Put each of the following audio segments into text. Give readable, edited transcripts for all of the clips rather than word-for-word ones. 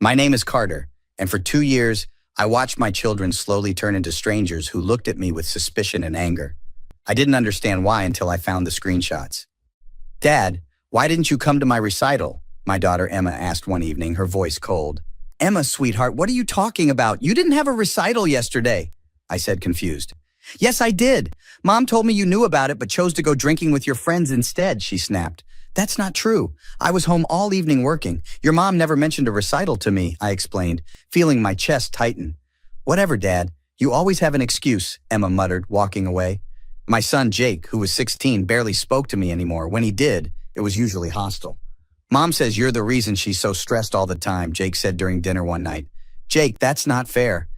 My name is Carter, and for 2 years, I watched my children slowly turn into strangers who looked at me with suspicion and anger. I didn't understand why until I found the screenshots. Dad, why didn't you come to my recital? My daughter Emma asked one evening, her voice cold. Emma, sweetheart, what are you talking about? You didn't have a recital yesterday, I said, confused. Yes, I did. Mom told me you knew about it but chose to go drinking with your friends instead, she snapped. That's not true. I was home all evening working. Your mom never mentioned a recital to me, I explained, feeling my chest tighten. Whatever, Dad. You always have an excuse, Emma muttered, walking away. My son Jake, who was 16, barely spoke to me anymore. When he did, it was usually hostile. Mom says you're the reason she's so stressed all the time, Jake said during dinner one night. Jake, that's not fair.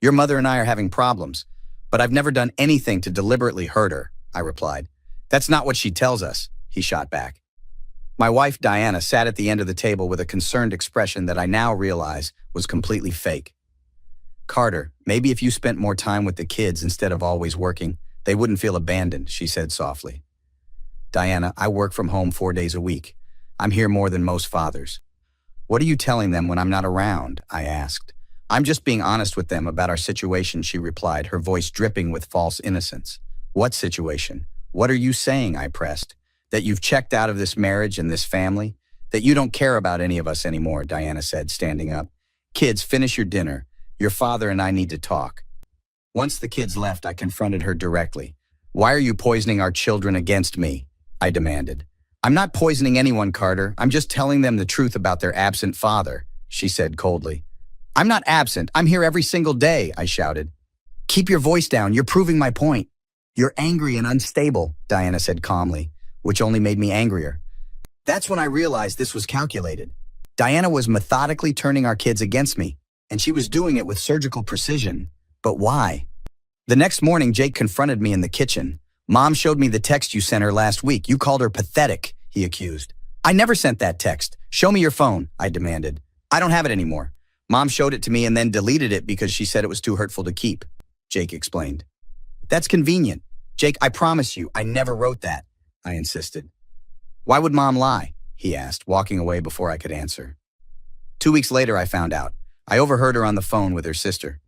Your mother and I are having problems, but I've never done anything to deliberately hurt her, I replied. That's not what she tells us, he shot back. My wife, Diana, sat at the end of the table with a concerned expression that I now realize was completely fake. Carter, maybe if you spent more time with the kids instead of always working, they wouldn't feel abandoned, she said softly. Diana, I work from home 4 days a week. I'm here more than most fathers. What are you telling them when I'm not around? I asked. I'm just being honest with them about our situation, she replied, her voice dripping with false innocence. What situation? What are you saying? I pressed. That you've checked out of this marriage and this family? That you don't care about any of us anymore, Diana said, standing up. Kids, finish your dinner. Your father and I need to talk. Once the kids left, I confronted her directly. Why are you poisoning our children against me? I demanded. I'm not poisoning anyone, Carter. I'm just telling them the truth about their absent father, she said coldly. I'm not absent. I'm here every single day, I shouted. Keep your voice down. You're proving my point. You're angry and unstable, Diana said calmly, which only made me angrier. That's when I realized this was calculated. Diana was methodically turning our kids against me, and she was doing it with surgical precision. But why? The next morning, Jake confronted me in the kitchen. Mom showed me the text you sent her last week. You called her pathetic, he accused. I never sent that text. Show me your phone, I demanded. I don't have it anymore. Mom showed it to me and then deleted it because she said it was too hurtful to keep, Jake explained. That's convenient. Jake, I promise you, I never wrote that, I insisted. Why would Mom lie? He asked, walking away before I could answer. 2 weeks later, I found out. I overheard her on the phone with her sister.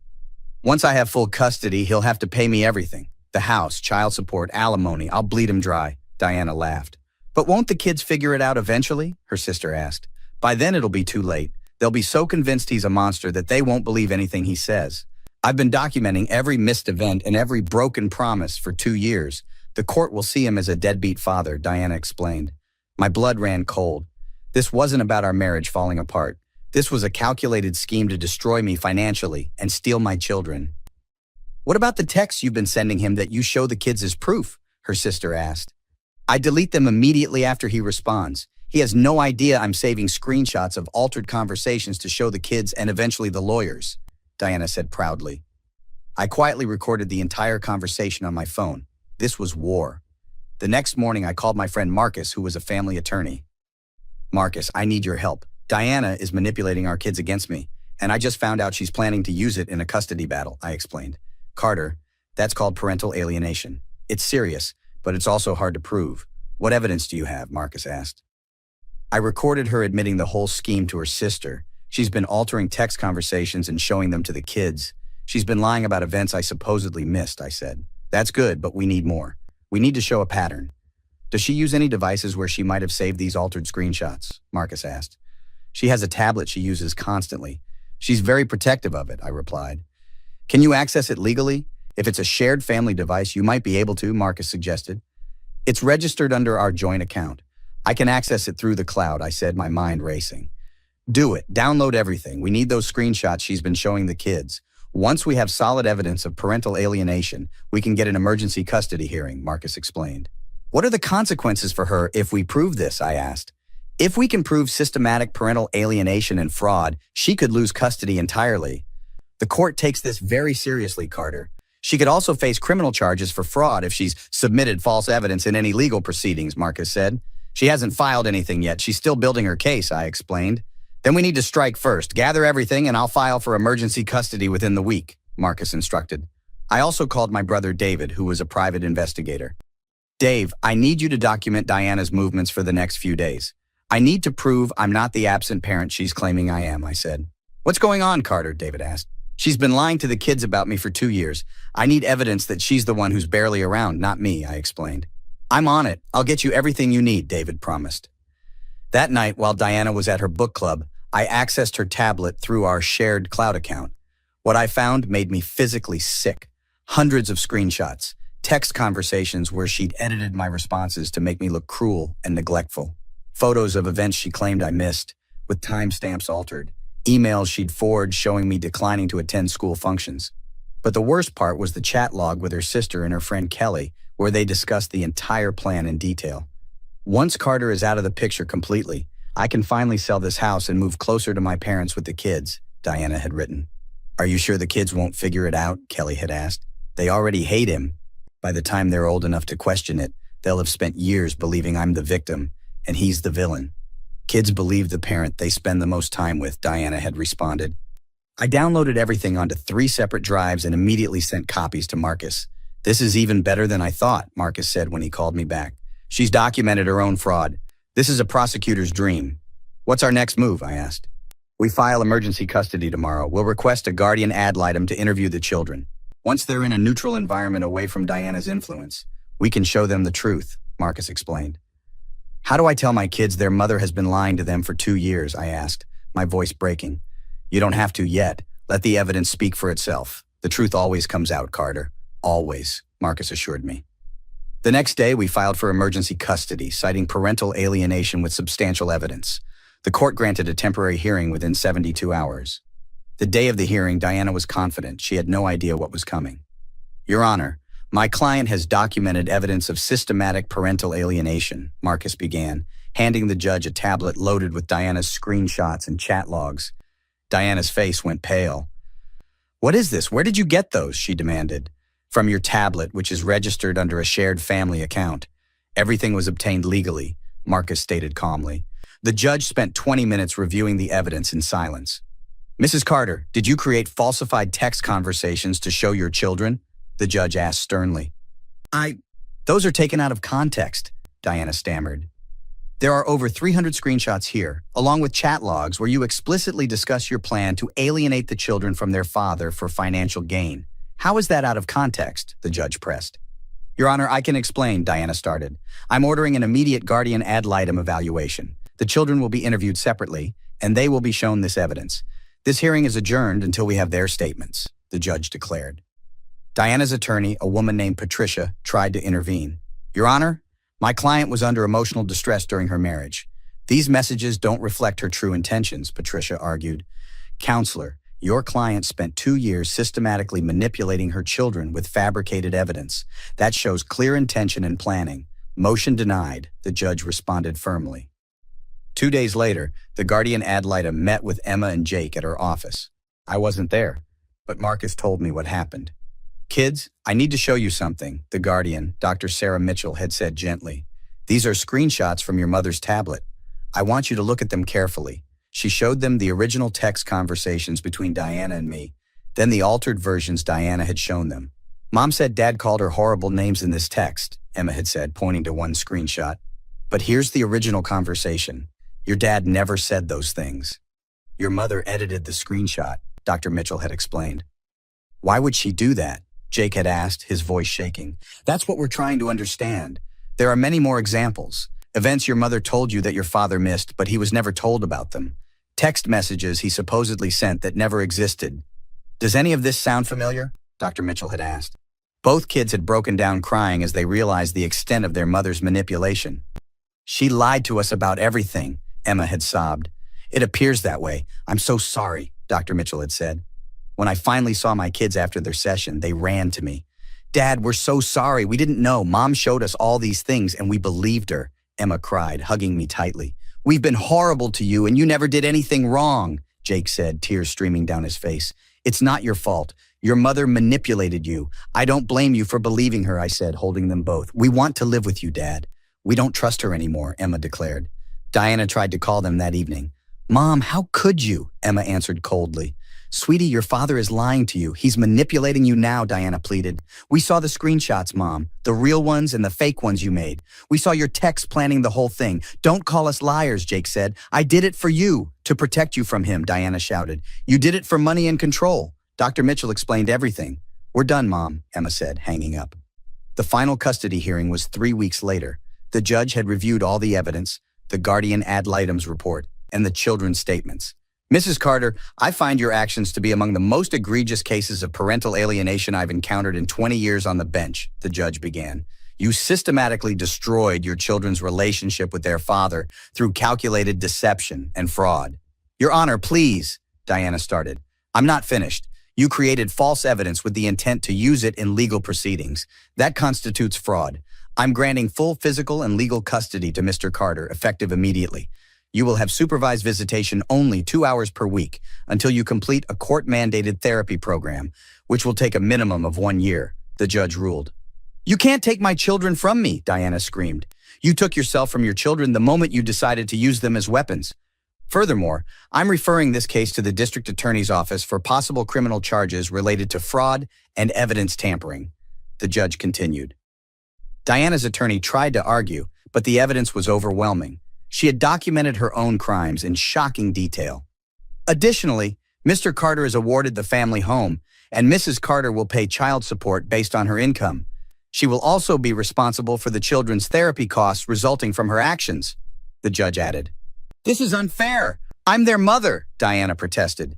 Once I have full custody, he'll have to pay me everything. The house, child support, alimony, I'll bleed him dry, Diana laughed. But won't the kids figure it out eventually? Her sister asked. By then it'll be too late. They'll be so convinced he's a monster that they won't believe anything he says. I've been documenting every missed event and every broken promise for 2 years. The court will see him as a deadbeat father, Diana explained. My blood ran cold. This wasn't about our marriage falling apart. This was a calculated scheme to destroy me financially and steal my children. What about the texts you've been sending him that you show the kids as proof? Her sister asked. I delete them immediately after he responds. He has no idea I'm saving screenshots of altered conversations to show the kids and eventually the lawyers, Diana said proudly. I quietly recorded the entire conversation on my phone. This was war. The next morning, I called my friend Marcus, who was a family attorney. Marcus, I need your help. Diana is manipulating our kids against me, and I just found out she's planning to use it in a custody battle, I explained. Carter, that's called parental alienation. It's serious, but it's also hard to prove. What evidence do you have? Marcus asked. I recorded her admitting the whole scheme to her sister. She's been altering text conversations and showing them to the kids. She's been lying about events I supposedly missed, I said. That's good, but we need more. We need to show a pattern. Does she use any devices where she might have saved these altered screenshots? Marcus asked. She has a tablet she uses constantly. She's very protective of it, I replied. Can you access it legally? If it's a shared family device, you might be able to, Marcus suggested. It's registered under our joint account. I can access it through the cloud, I said, my mind racing. Do it. Download everything. We need those screenshots she's been showing the kids. Once we have solid evidence of parental alienation, we can get an emergency custody hearing, Marcus explained. What are the consequences for her if we prove this? I asked. If we can prove systematic parental alienation and fraud, she could lose custody entirely. The court takes this very seriously, Carter. She could also face criminal charges for fraud if she's submitted false evidence in any legal proceedings, Marcus said. She hasn't filed anything yet. She's still building her case, I explained. Then we need to strike first. Gather everything and I'll file for emergency custody within the week, Marcus instructed. I also called my brother David, who was a private investigator. Dave, I need you to document Diana's movements for the next few days. I need to prove I'm not the absent parent she's claiming I am, I said. What's going on, Carter? David asked. She's been lying to the kids about me for 2 years. I need evidence that she's the one who's barely around, not me, I explained. I'm on it. I'll get you everything you need, David promised. That night, while Diana was at her book club, I accessed her tablet through our shared cloud account. What I found made me physically sick. Hundreds of screenshots, text conversations where she'd edited my responses to make me look cruel and neglectful. Photos of events she claimed I missed, with timestamps altered. Emails she'd forged showing me declining to attend school functions. But the worst part was the chat log with her sister and her friend Kelly, where they discussed the entire plan in detail. Once Carter is out of the picture completely, I can finally sell this house and move closer to my parents with the kids, Diana had written. Are you sure the kids won't figure it out? Kelly had asked. They already hate him. By the time they're old enough to question it, they'll have spent years believing I'm the victim and he's the villain. Kids believe the parent they spend the most time with, Diana had responded. I downloaded everything onto 3 separate drives and immediately sent copies to Marcus. This is even better than I thought, Marcus said when he called me back. She's documented her own fraud. This is a prosecutor's dream. What's our next move? I asked. We file emergency custody tomorrow. We'll request a guardian ad litem to interview the children. Once they're in a neutral environment away from Diana's influence, we can show them the truth, Marcus explained. How do I tell my kids their mother has been lying to them for 2 years? I asked, my voice breaking. You don't have to yet. Let the evidence speak for itself. The truth always comes out, Carter. Always, Marcus assured me. The next day, we filed for emergency custody, citing parental alienation with substantial evidence. The court granted a temporary hearing within 72 hours. The day of the hearing, Diana was confident. She had no idea what was coming. Your Honor, my client has documented evidence of systematic parental alienation, Marcus began, handing the judge a tablet loaded with Diana's screenshots and chat logs. Diana's face went pale. What is this? Where did you get those? She demanded. From your tablet, which is registered under a shared family account. Everything was obtained legally, Marcus stated calmly. The judge spent 20 minutes reviewing the evidence in silence. Mrs. Carter, did you create falsified text conversations to show your children? The judge asked sternly. Those are taken out of context, Diana stammered. There are over 300 screenshots here, along with chat logs where you explicitly discuss your plan to alienate the children from their father for financial gain. How is that out of context? The judge pressed. Your Honor, I can explain, Diana started. I'm ordering an immediate guardian ad litem evaluation. The children will be interviewed separately, and they will be shown this evidence. This hearing is adjourned until we have their statements, the judge declared. Diana's attorney, a woman named Patricia, tried to intervene. Your Honor, my client was under emotional distress during her marriage. These messages don't reflect her true intentions, Patricia argued. Counselor, your client spent 2 years systematically manipulating her children with fabricated evidence. That shows clear intention and planning. Motion denied, the judge responded firmly. 2 days later, the guardian ad litem met with Emma and Jake at her office. I wasn't there, but Marcus told me what happened. Kids, I need to show you something, the guardian, Dr. Sarah Mitchell, had said gently. These are screenshots from your mother's tablet. I want you to look at them carefully. She showed them the original text conversations between Diana and me, then the altered versions Diana had shown them. Mom said Dad called her horrible names in this text, Emma had said, pointing to one screenshot. But here's the original conversation. Your dad never said those things. Your mother edited the screenshot, Dr. Mitchell had explained. Why would she do that? Jake had asked, his voice shaking. That's what we're trying to understand. There are many more examples. Events your mother told you that your father missed, but he was never told about them. Text messages he supposedly sent that never existed. Does any of this sound familiar? Dr. Mitchell had asked. Both kids had broken down crying as they realized the extent of their mother's manipulation. She lied to us about everything, Emma had sobbed. It appears that way. I'm so sorry, Dr. Mitchell had said. When I finally saw my kids after their session, they ran to me. Dad, we're so sorry. We didn't know. Mom showed us all these things and we believed her, Emma cried, hugging me tightly. We've been horrible to you and you never did anything wrong, Jake said, tears streaming down his face. It's not your fault. Your mother manipulated you. I don't blame you for believing her, I said, holding them both. We want to live with you, Dad. We don't trust her anymore, Emma declared. Diana tried to call them that evening. Mom, how could you? Emma answered coldly. Sweetie, your father is lying to you. He's manipulating you now, Diana pleaded. We saw the screenshots, Mom. The real ones and the fake ones you made. We saw your text planning the whole thing. Don't call us liars, Jake said. I did it for you, to protect you from him, Diana shouted. You did it for money and control. Dr. Mitchell explained everything. We're done, Mom, Emma said, hanging up. The final custody hearing was 3 weeks later. The judge had reviewed all the evidence, the guardian ad litem's report, and the children's statements. Mrs. Carter, I find your actions to be among the most egregious cases of parental alienation I've encountered in 20 years on the bench, the judge began. You systematically destroyed your children's relationship with their father through calculated deception and fraud. Your Honor, please, Diana started. I'm not finished. You created false evidence with the intent to use it in legal proceedings. That constitutes fraud. I'm granting full physical and legal custody to Mr. Carter, effective immediately. You will have supervised visitation only 2 hours per week until you complete a court-mandated therapy program, which will take a minimum of 1 year, the judge ruled. You can't take my children from me, Diana screamed. You took yourself from your children the moment you decided to use them as weapons. Furthermore, I'm referring this case to the district attorney's office for possible criminal charges related to fraud and evidence tampering, the judge continued. Diana's attorney tried to argue, but the evidence was overwhelming. She had documented her own crimes in shocking detail. Additionally, Mr. Carter is awarded the family home, and Mrs. Carter will pay child support based on her income. She will also be responsible for the children's therapy costs resulting from her actions, the judge added. This is unfair. I'm their mother, Diana protested.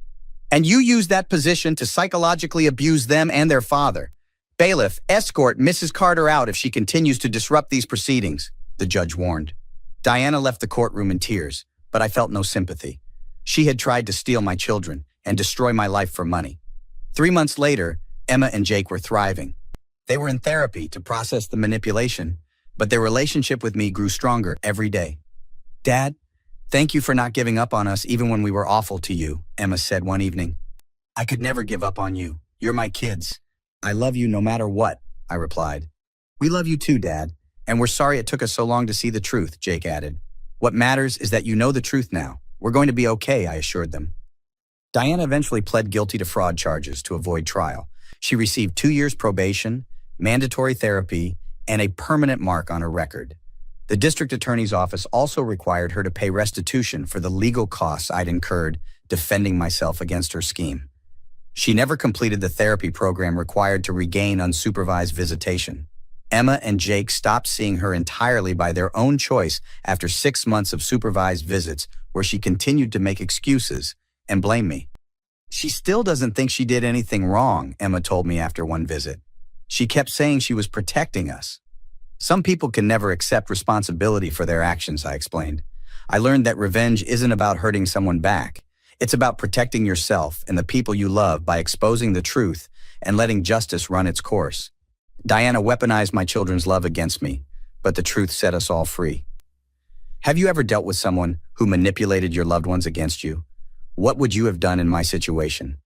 And you use that position to psychologically abuse them and their father. Bailiff, escort Mrs. Carter out if she continues to disrupt these proceedings, the judge warned. Diana left the courtroom in tears, but I felt no sympathy. She had tried to steal my children and destroy my life for money. 3 months later, Emma and Jake were thriving. They were in therapy to process the manipulation, but their relationship with me grew stronger every day. Dad, thank you for not giving up on us even when we were awful to you, Emma said one evening. I could never give up on you. You're my kids. I love you no matter what, I replied. We love you too, Dad. And we're sorry it took us so long to see the truth, Jake added. What matters is that you know the truth now. We're going to be okay, I assured them. Diana eventually pled guilty to fraud charges to avoid trial. She received 2 years probation, mandatory therapy, and a permanent mark on her record. The district attorney's office also required her to pay restitution for the legal costs I'd incurred defending myself against her scheme. She never completed the therapy program required to regain unsupervised visitation. Emma and Jake stopped seeing her entirely by their own choice after 6 months of supervised visits where she continued to make excuses and blame me. She still doesn't think she did anything wrong, Emma told me after one visit. She kept saying she was protecting us. Some people can never accept responsibility for their actions, I explained. I learned that revenge isn't about hurting someone back. It's about protecting yourself and the people you love by exposing the truth and letting justice run its course. Diana weaponized my children's love against me, but the truth set us all free. Have you ever dealt with someone who manipulated your loved ones against you? What would you have done in my situation?